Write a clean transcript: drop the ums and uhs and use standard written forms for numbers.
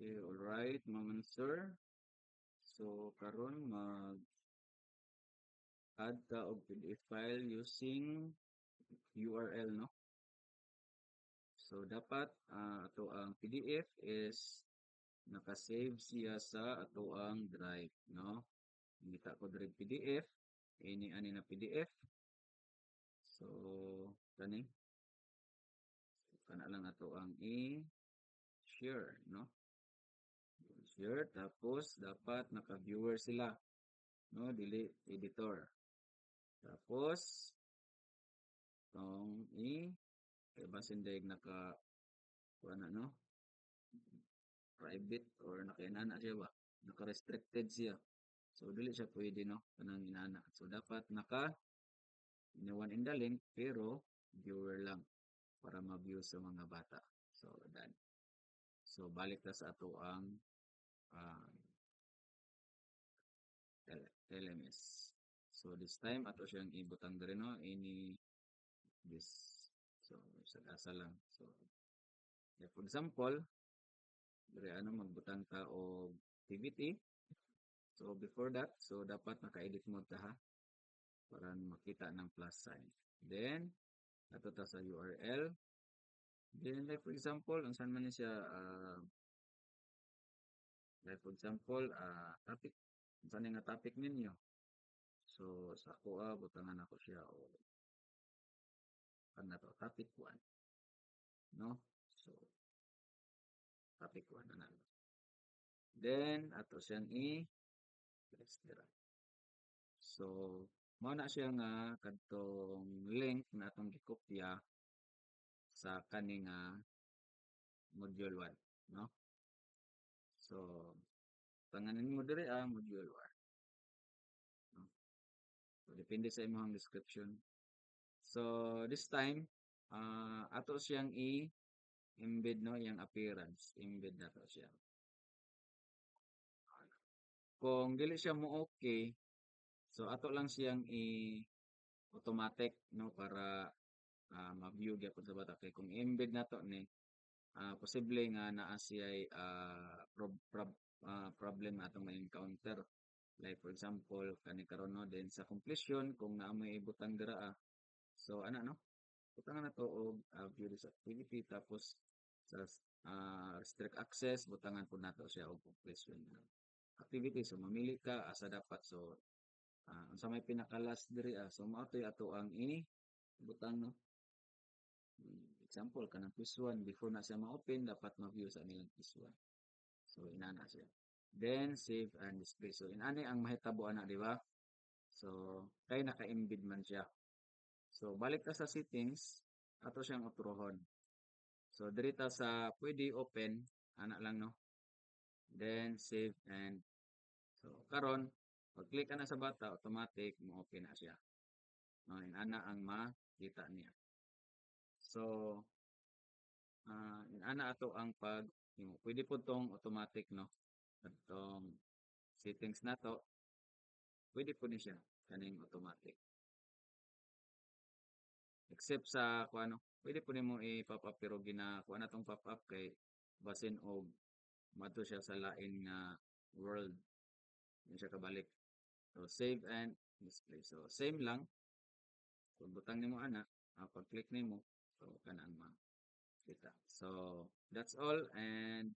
Okay, alright, mga sir. So, karon mag-add ta og PDF file using URL, no? So, dapat ato ang PDF is naka-save siya sa ato ang drive, no? Ngita ko drive PDF, ani na PDF. So, kani, kana lang ato ang i-share, no? Share, tapos dapat naka-viewer sila, no? Dili editor. Tapos, itong kaya basin daig naka, kuha no? Private or naka-inana siya ba? Naka-restricted siya. So, dili siya pwede, no? Kanang inana. So, dapat iniwan in the link, pero viewer lang para ma-view sa mga bata. So, done. So, balik ta sa ato ang uh, LMS. So, this time, ato siyang ibutang diri, no? This. So, sa lang. So, for example, diri magbutang ta og activity. So, before that, so dapat naka-edit mode ta ha para makita ng plus sign. Then, ato ta sa URL. Then, like for example, ang saan man siya, like for example, topic. Ang saan nga topic ninyo? So, sa ako, butangan ako siya o ano to, topic 1. No? So, topic 1 na lang. Then, ato siyang i-extra. So, mao na siya nga kadtong link na atong gikopya sa kaning module 1, no? So, tanganin mo diri module 1, no? So, depende sa imong description. So, this time, ato siyang i-embed, no, yung appearance. Embed na to siya. Kung dili siya mo okay, so ato lang siyang automatic, no, para ma-view gyapon sa bata. Kay kung embed na to ni, posible nga naa siya'y problem na atong ma-encounter. Like for example, kani karon no, then sa completion, kung naa may ibutang dira so ana no, butangan na to og view this activity, tapos sa restrict access, butangan po nato siya og completion activity. So mamili ka asa dapat. So sa may pinaka-last diri so mao toy ato ang butang, no. Example kanang quiz 1, before na siya ma-open dapat ma-view sa nilang quiz 1. So inana siya. Then save and display. So inani ang mahitabo ana, di ba? So kay naka-embed man siya. So balik ta sa settings, ato siyang otrohon. So diri ta sa pwede open ana lang, no. Then save and so karon pag click ka na sa bata, automatic mo open na siya. No, inana ang makita niya. So ana ato ang pwede po tong automatic, no. Atong settings na to, pwede po ni siya kaning automatic. Except sa kung ano, pwede po nimo i-pop up, pero kuha na tong pop up kay basin og mato siya sa lain nga world. Hindi siya kabalik. So save and display. So same lang. Kung butang nimo ana, pag click nimo, so kanang makita. So that's all, and